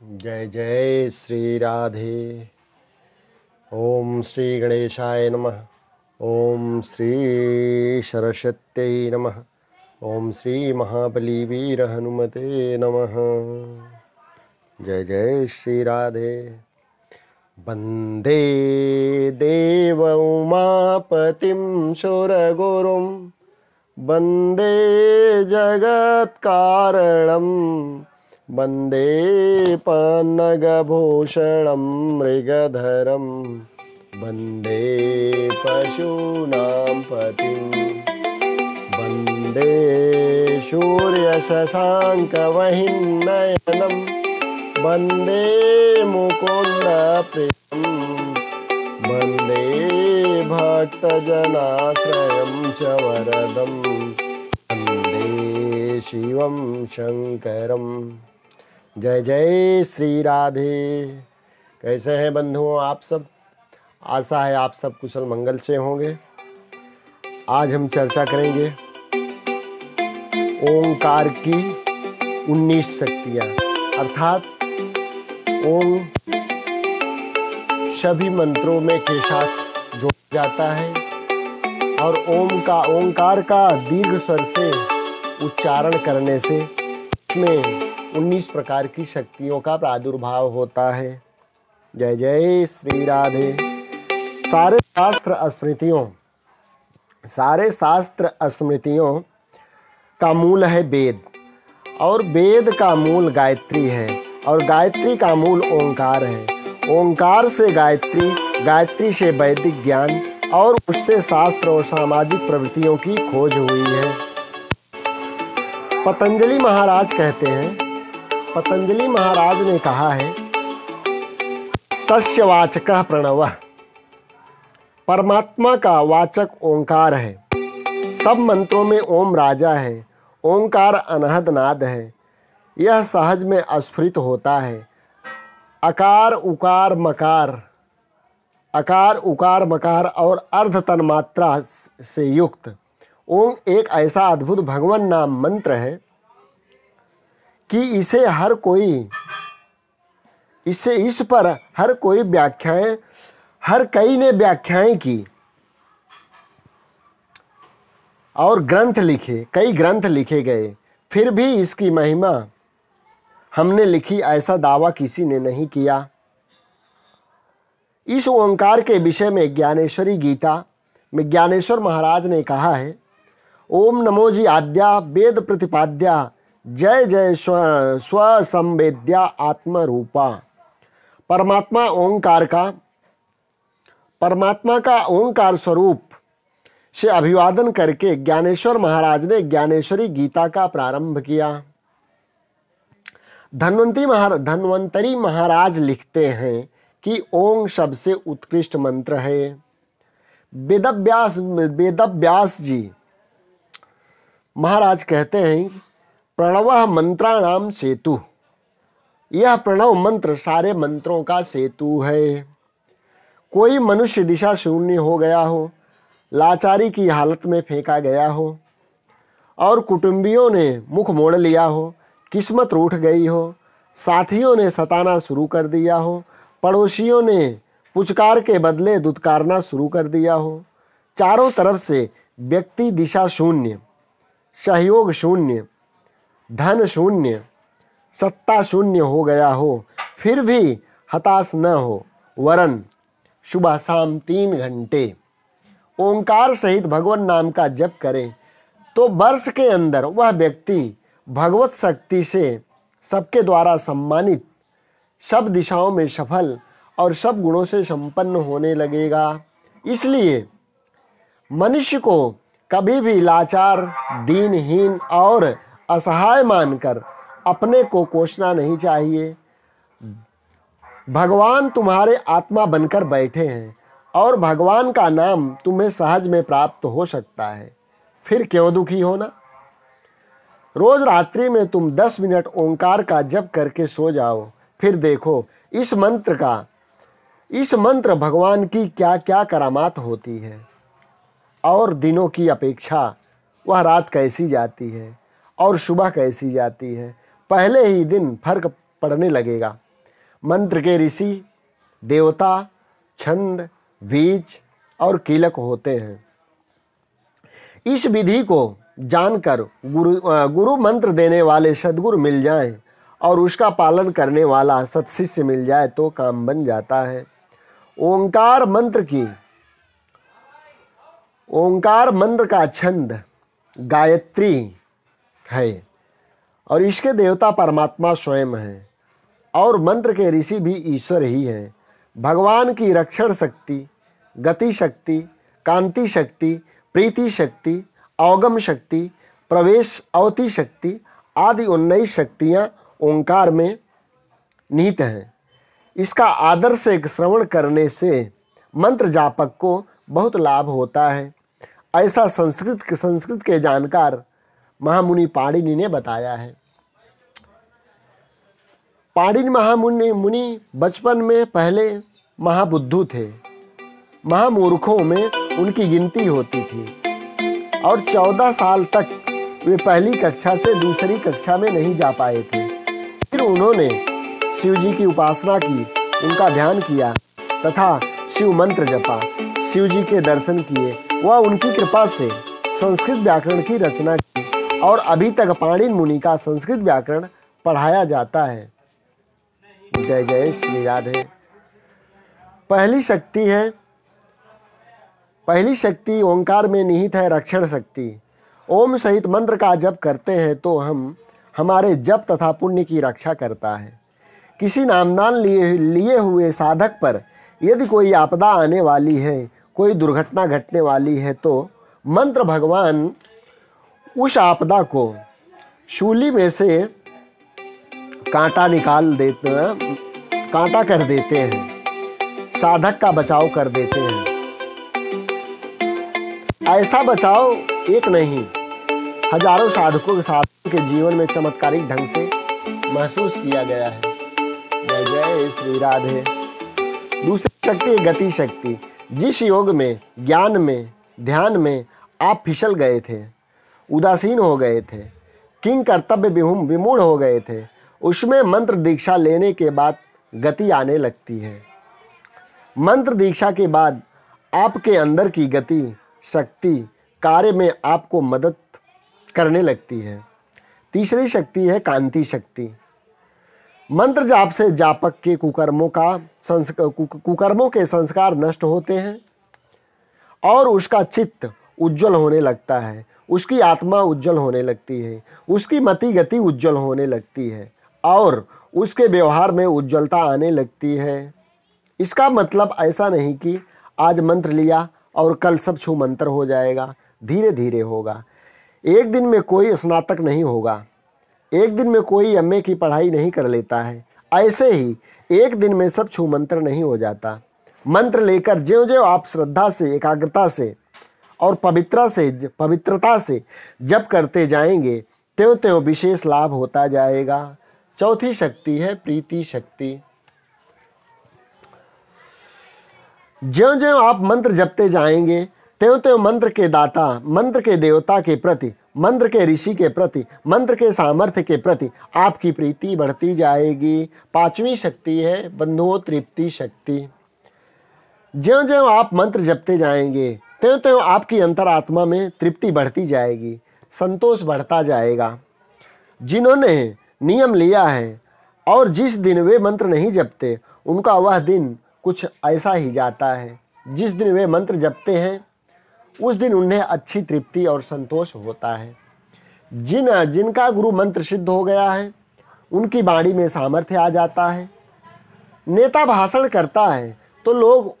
जय जय श्री राधे। ओम श्री गणेशाय नमः। ओम श्री सरस्वत्यै नमः। ओम श्री महाबली वीर हनुमते नमः। जय जय श्री राधे। वंदे देव उमापतिं सुरगुरुं वंदे जगत्कारणं वंदे पन्नगभूषणं मृगधरं वंदे पशूनां पतिं वंदे सूर्यशशाङ्कवह्निनयनं वंदे मुकुन्दप्रियं वंदे भक्तजनाश्रयं च वरदं वंदे शिवं शंकरं। जय जय श्री राधे। कैसे हैं बंधुओं आप सब? आशा है आप सब कुशल मंगल से होंगे। आज हम चर्चा करेंगे ओंकार की 19 शक्तियाँ, अर्थात ओम सभी मंत्रों में के साथ जोड़ा जाता है और ओंकार का दीर्घ स्वर से उच्चारण करने से इसमें 19 प्रकार की शक्तियों का प्रादुर्भाव होता है। जय जय श्री राधे। सारे शास्त्र स्मृतियों का मूल है वेद, और वेद का मूल गायत्री है, और गायत्री का मूल ओंकार है। ओंकार से गायत्री, गायत्री से वैदिक ज्ञान, और उससे शास्त्र और सामाजिक प्रवृत्तियों की खोज हुई है। पतंजलि महाराज कहते हैं, पतंजलि महाराज ने कहा है, तस्य वाचकः प्रणवः, परमात्मा का वाचक ओंकार है। सब मंत्रों में ओम राजा है। ओंकार अनहद नाद है। यह सहज में स्फुरित होता है। अकार उकार मकार और अर्ध तन्मात्रा से युक्त ओम एक ऐसा अद्भुत भगवान नाम मंत्र है कि इस पर हर कई ने व्याख्याएं की और कई ग्रंथ लिखे गए, फिर भी इसकी महिमा हमने लिखी ऐसा दावा किसी ने नहीं किया। इस ओंकार के विषय में ज्ञानेश्वरी गीता में ज्ञानेश्वर महाराज ने कहा है, ओम नमो जी आद्या वेद प्रतिपाद्या जय जय स्वसंवेद्या आत्मरूपा। परमात्मा का ओंकार स्वरूप से अभिवादन करके ज्ञानेश्वर महाराज ने ज्ञानेश्वरी गीता का प्रारंभ किया। धन्वंतरी महाराज लिखते हैं कि ओम सबसे उत्कृष्ट मंत्र है। वेदव्यास जी महाराज कहते हैं, प्रणवः मंत्राणाम सेतु। यह प्रणव मंत्र सारे मंत्रों का सेतु है। कोई मनुष्य दिशा शून्य हो गया हो, लाचारी की हालत में फेंका गया हो, और कुटुंबियों ने मुख मोड़ लिया हो, किस्मत रूठ गई हो, साथियों ने सताना शुरू कर दिया हो, पड़ोसियों ने पुचकार के बदले दुत्कारना शुरू कर दिया हो, चारों तरफ से व्यक्ति दिशा शून्य, सहयोग शून्य, धन शून्य, सत्ता शून्य हो गया हो, फिर भी हताश न हो, वरन सुबह शाम 3 घंटे ओंकार सहित भगवान नाम का जप करे तो वर्ष के अंदर वह व्यक्ति भगवत शक्ति से सबके द्वारा सम्मानित, सब दिशाओं में सफल और सब गुणों से संपन्न होने लगेगा। इसलिए मनुष्य को कभी भी लाचार, दीनहीन और असहाय मानकर अपने को कोसना नहीं चाहिए। भगवान तुम्हारे आत्मा बनकर बैठे हैं और भगवान का नाम तुम्हें सहज में प्राप्त हो सकता है, फिर क्यों दुखी होना। रोज रात्रि में तुम 10 मिनट ओंकार का जप करके सो जाओ, फिर देखो इस मंत्र भगवान की क्या क्या करामात होती है, और दिनों की अपेक्षा वह रात कैसी जाती है और सुबह कैसी जाती है। पहले ही दिन फर्क पड़ने लगेगा। मंत्र के ऋषि, देवता, छंद, बीज और कीलक होते हैं। इस विधि को जानकर गुरु मंत्र देने वाले सद्गुरु मिल जाएं और उसका पालन करने वाला सत्शिष्य मिल जाए तो काम बन जाता है। ओंकार मंत्र का छंद गायत्री है और इसके देवता परमात्मा स्वयं है और मंत्र के ऋषि भी ईश्वर ही हैं। भगवान की रक्षण शक्ति, गति शक्ति, कांति शक्ति, प्रीति शक्ति, अवगम शक्ति, प्रवेश अवति शक्ति आदि 19 शक्तियाँ ओंकार में निहित हैं। इसका आदर से श्रवण करने से मंत्र जापक को बहुत लाभ होता है, ऐसा संस्कृत के जानकार महामुनि पाणिनि ने बताया है। पाणिनि मुनि बचपन में पहले महाबुद्धू थे। महामूर्खों में उनकी गिनती होती थी और 14 साल तक वे पहली कक्षा से दूसरी कक्षा में नहीं जा पाए थे। फिर उन्होंने शिव जी की उपासना की, उनका ध्यान किया तथा शिव मंत्र जपा, शिव जी के दर्शन किए। वह उनकी कृपा से संस्कृत व्याकरण की रचना की और अभी तक पाणिनि मुनि का संस्कृत व्याकरण पढ़ाया जाता है। जय जय श्री राधे। पहली शक्ति ओंकार में निहित है रक्षण शक्ति। ओम सहित मंत्र का जप करते हैं तो हमारे जप तथा पुण्य की रक्षा करता है। किसी नामदान लिए हुए साधक पर यदि कोई आपदा आने वाली है, कोई दुर्घटना घटने वाली है तो मंत्र भगवान उस आपदा को शूली में से कांटा कर देते हैं, साधक का बचाव कर देते हैं। ऐसा बचाव एक नहीं, हजारों साधकों के जीवन में चमत्कारिक ढंग से महसूस किया गया है। जय जय श्री राधे। दूसरी शक्ति है गति शक्ति। जिस योग में, ज्ञान में, ध्यान में आप फिसल गए थे, उदासीन हो गए थे, किंग कर्तव्य विमूढ़ हो गए थे, उसमें मंत्र दीक्षा लेने के बाद गति आने लगती है। मंत्र दीक्षा के बाद आपके अंदर की गति शक्ति कार्य में आपको मदद करने लगती है। तीसरी शक्ति है कांति शक्ति। मंत्र जाप से जापक के कुकर्मों के संस्कार नष्ट होते हैं और उसका चित्त उज्जवल होने लगता है, उसकी आत्मा उज्जवल होने लगती है, उसकी मति गति उज्जवल होने लगती है और उसके व्यवहार में उज्ज्वलता आने लगती है। इसका मतलब ऐसा नहीं कि आज मंत्र लिया और कल सब छू मंत्र हो जाएगा, धीरे धीरे होगा। एक दिन में कोई स्नातक नहीं होगा, एक दिन में कोई एमए की पढ़ाई नहीं कर लेता है, ऐसे ही एक दिन में सब छू मंत्र नहीं हो जाता। मंत्र लेकर ज्यों-ज्यों आप श्रद्धा से, एकाग्रता से और पवित्रता से जप करते जाएंगे त्यों-त्यों विशेष लाभ होता जाएगा। चौथी शक्ति है प्रीति शक्ति। ज्यों-ज्यों आप मंत्र जपते जाएंगे त्यों-त्यों मंत्र के दाता, मंत्र के देवता के प्रति, मंत्र के ऋषि के प्रति, मंत्र के सामर्थ्य के प्रति आपकी प्रीति बढ़ती जाएगी। पांचवी शक्ति है बंधुओं तृप्ति शक्ति। ज्यों-ज्यों आप मंत्र जपते जाएंगे त्यों-त्यों आपकी अंतरात्मा में तृप्ति बढ़ती जाएगी, संतोष बढ़ता जाएगा। जिन्होंने नियम लिया है और जिस दिन वे मंत्र नहीं जपते उनका वह दिन कुछ ऐसा ही जाता है। जिस दिन वे मंत्र जपते हैं उस दिन उन्हें अच्छी तृप्ति और संतोष होता है। जिनका गुरु मंत्र सिद्ध हो गया है उनकी वाणी में सामर्थ्य आ जाता है। नेता भाषण करता है तो लोग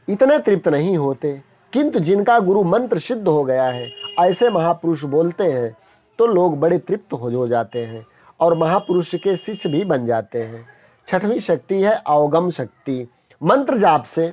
इतने तृप्त नहीं होते, किंतु जिनका गुरु मंत्र सिद्ध हो गया है ऐसे महापुरुष बोलते हैं तो लोग बड़े तृप्त हो जाते हैं और महापुरुष के शिष्य भी बन जाते हैं। छठवीं शक्ति है अवगम शक्ति। मंत्र जाप से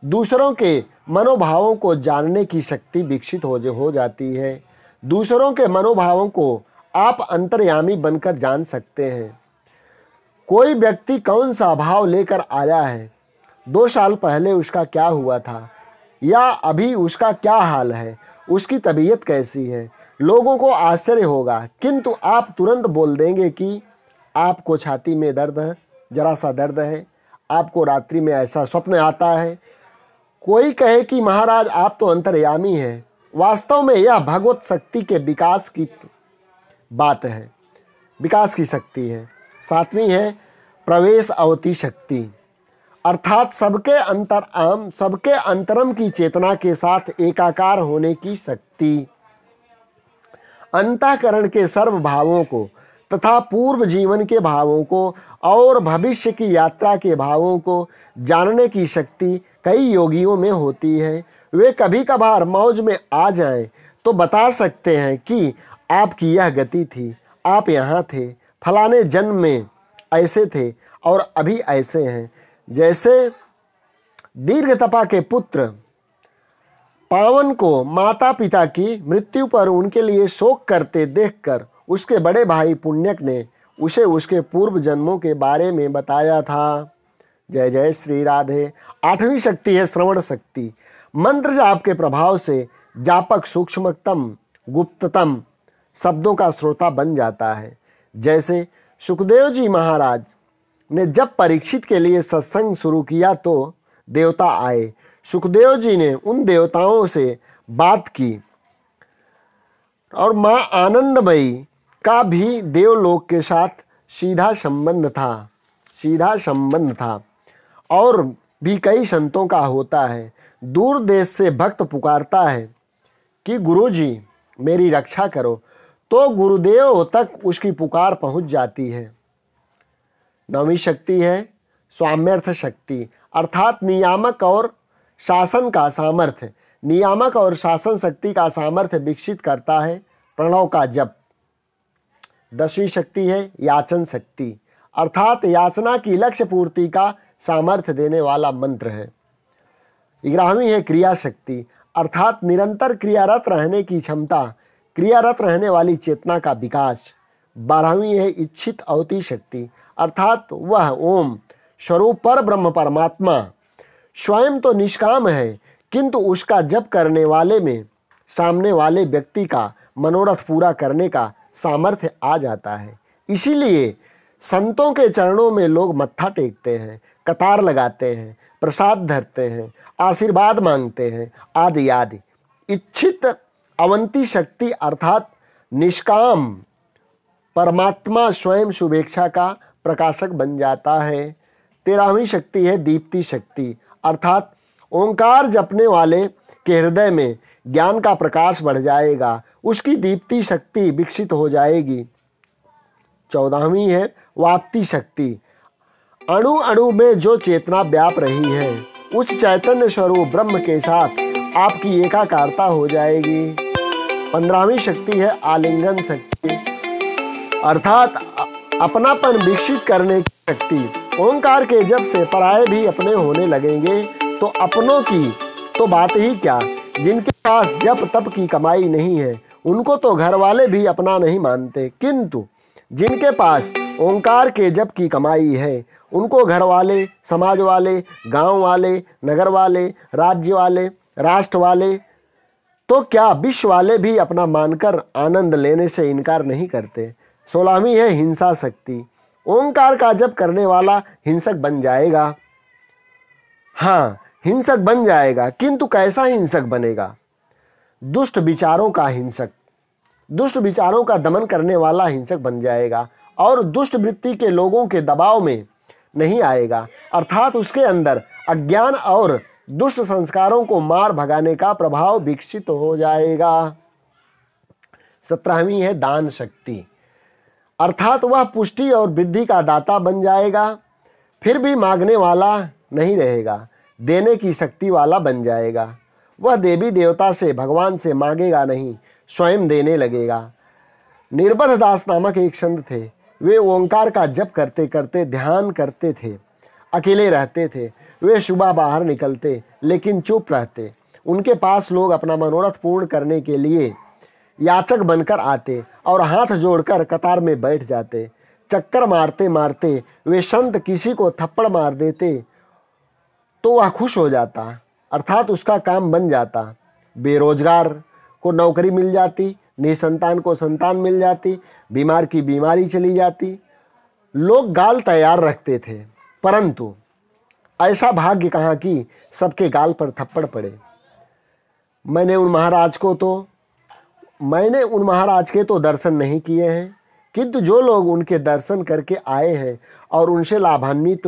दूसरों के मनोभावों को जानने की शक्ति विकसित हो जाती है। दूसरों के मनोभावों को आप अंतर्यामी बनकर जान सकते हैं। कोई व्यक्ति कौन सा भाव लेकर आया है, 2 साल पहले उसका क्या हुआ था या अभी उसका क्या हाल है, उसकी तबीयत कैसी है, लोगों को आश्चर्य होगा, किंतु आप तुरंत बोल देंगे कि आपको छाती में दर्द है जरा सा दर्द है, आपको रात्रि में ऐसा स्वप्न आता है। कोई कहे कि महाराज आप तो अंतर्यामी हैं। वास्तव में यह भगवत शक्ति के विकास की बात है, विकास की शक्ति है। 7वीं है प्रवेश अवति शक्ति, अर्थात सबके अंतरम की चेतना के साथ एकाकार होने की शक्ति। अंतःकरण के सर्व भावों को तथा पूर्व जीवन के भावों को और भविष्य की यात्रा के भावों को जानने की शक्ति कई योगियों में होती है। वे कभी कभार मौज में आ जाएं तो बता सकते हैं कि आपकी यह गति थी, आप यहाँ थे, फलाने जन्म में ऐसे थे और अभी ऐसे हैं। जैसे दीर्घ तपा के पुत्र पावन को माता पिता की मृत्यु पर उनके लिए शोक करते देखकर उसके बड़े भाई पुण्यक ने उसे उसके पूर्व जन्मों के बारे में बताया था। जय जय श्री राधे। 8वीं शक्ति है श्रवण शक्ति। मंत्र जाप के प्रभाव से जापक सूक्ष्मतम गुप्ततम शब्दों का श्रोता बन जाता है। जैसे सुखदेव जी महाराज ने जब परीक्षित के लिए सत्संग शुरू किया तो देवता आए। सुखदेव जी ने उन देवताओं से बात की और माँ आनंदमयी का भी देवलोक के साथ सीधा संबंध था और भी कई संतों का होता है। दूर देश से भक्त पुकारता है कि गुरुजी मेरी रक्षा करो, तो गुरुदेव तक उसकी पुकार पहुंच जाती है। 9वीं शक्ति है स्वाम्यर्थ शक्ति, अर्थात नियामक और शासन का सामर्थ्य। नियामक और शासन शक्ति का सामर्थ्य विकसित करता है प्रणव का जप। 10वीं शक्ति है याचन शक्ति, अर्थात याचना की लक्ष्य पूर्ति का सामर्थ्य देने वाला मंत्र है। 11वीं है क्रिया शक्ति, अर्थात निरंतर क्रियारत रहने की क्षमता, क्रियारत रहने वाली चेतना का विकास। 12वीं है इच्छित अवति शक्ति, अर्थात वह ओम स्वरूप पर ब्रह्म परमात्मा स्वयं तो निष्काम है, किंतु उसका जप करने वाले में सामने वाले व्यक्ति का मनोरथ पूरा करने का सामर्थ्य आ जाता है। इसीलिए संतों के चरणों में लोग मत्था टेकते हैं, कतार लगाते हैं, प्रसाद धरते हैं, आशीर्वाद मांगते हैं, आदि आदि। इच्छित अवंती शक्ति अर्थात निष्काम परमात्मा स्वयं शुभेच्छा का प्रकाशक बन जाता है। 13वीं शक्ति है दीप्ति शक्ति, अर्थात ओंकार जपने वाले के हृदय में ज्ञान का प्रकाश बढ़ जाएगा, उसकी दीप्ति शक्ति विकसित हो जाएगी। 14वीं है वाप्ति शक्ति, अणु अणु में जो चेतना व्याप रही है उस चैतन्य स्वरूप ब्रह्म के साथ आपकी एकाकारता हो जाएगी। 15वीं शक्ति है आलिंगन शक्ति, अर्थात अपनापन विकसित करने की शक्ति। ओंकार के जप से पराये भी अपने होने लगेंगे तो अपनों की तो बात ही क्या, जिनके पास जप तप की कमाई नहीं है उनको तो घर वाले भी अपना नहीं मानते, किंतु जिनके पास ओंकार के जप की कमाई है उनको घर वाले, समाज वाले, गांव वाले, नगर वाले, राज्य वाले, राष्ट्र वाले तो क्या विश्व वाले भी अपना मानकर आनंद लेने से इनकार नहीं करते। 16वीं है हिंसा शक्ति, ओंकार का जप करने वाला हिंसक बन जाएगा। हाँ, हिंसक बन जाएगा, किंतु कैसा हिंसक बनेगा? दुष्ट विचारों का हिंसक, दुष्ट विचारों का दमन करने वाला हिंसक बन जाएगा और दुष्ट वृत्ति के लोगों के दबाव में नहीं आएगा, अर्थात उसके अंदर अज्ञान और दुष्ट संस्कारों को मार भगाने का प्रभाव विकसित हो जाएगा। 17वीं है दान शक्ति, अर्थात वह पुष्टि और वृद्धि का दाता बन जाएगा, फिर भी मांगने वाला नहीं रहेगा, देने की शक्ति वाला बन जाएगा। वह देवी देवता से, भगवान से मांगेगा नहीं, स्वयं देने लगेगा। निर्बध दास नामक एक संत थे, वे ओंकार का जप करते करते ध्यान करते थे, अकेले रहते थे। वे सुबह बाहर निकलते लेकिन चुप रहते। उनके पास लोग अपना मनोरथ पूर्ण करने के लिए याचक बनकर आते और हाथ जोड़कर कतार में बैठ जाते। चक्कर मारते मारते वे संत किसी को थप्पड़ मार देते तो वह खुश हो जाता, अर्थात उसका काम बन जाता। बेरोजगार को नौकरी मिल जाती, निसंतान को संतान मिल जाती, बीमार की बीमारी चली जाती, लोग गाल तैयार रखते थे, परंतु ऐसा भाग्य कहाँ कि सबके गाल पर थप्पड़ पड़े। मैंने उन महाराज के तो दर्शन नहीं किए हैं, किंतु जो लोग उनके दर्शन करके आए हैं और उनसे लाभान्वित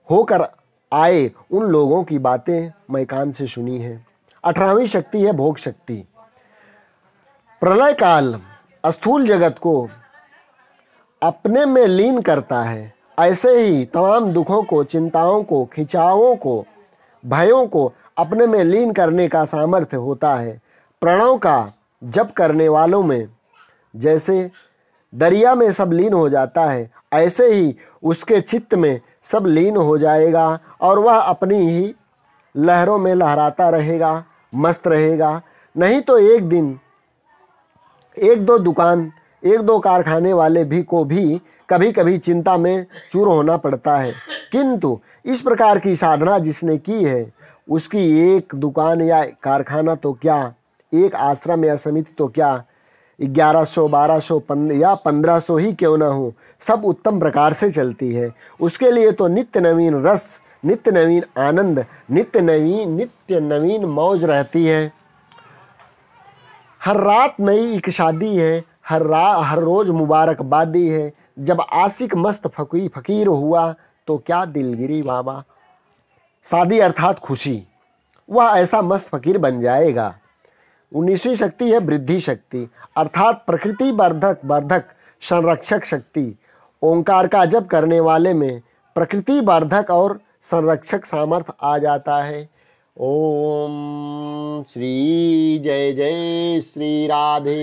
होकर आए, उन लोगों की बातें मैं कान से सुनी है। 18वीं शक्ति है भोग शक्ति। प्रलय काल स्थूल जगत को अपने में लीन करता है, ऐसे ही तमाम दुखों को, चिंताओं को, खिंचावों को, भयों को अपने में लीन करने का सामर्थ्य होता है। प्रणव का जप करने वालों में जैसे दरिया में सब लीन हो जाता है, ऐसे ही उसके चित्त में सब लीन हो जाएगा और वह अपनी ही लहरों में लहराता रहेगा, मस्त रहेगा। नहीं तो एक दिन एक दो कारखाने वाले भी कभी कभी चिंता में चूर होना पड़ता है, किंतु इस प्रकार की साधना जिसने की है, उसकी एक दुकान या कारखाना तो क्या, एक आश्रम या समिति तो क्या, 1100, 1200 या 1500 ही क्यों ना हो, सब उत्तम प्रकार से चलती है। उसके लिए तो नित्य नवीन रस, नित्य नवीन आनंद, नित्य नवीन मौज रहती है। हर रात नई एक शादी है, हर रोज मुबारकबादी है। जब आशिक मस्त फकीर हुआ तो क्या दिलगिरी बाबा। शादी अर्थात खुशी, वह ऐसा मस्त फकीर बन जाएगा। 19वीं शक्ति है वृद्धि शक्ति, अर्थात प्रकृति वर्धक संरक्षक शक्ति। ओंकार का जप करने वाले में प्रकृति वर्धक और संरक्षक सामर्थ्य आ जाता है। ओम श्री जय जय श्री राधे।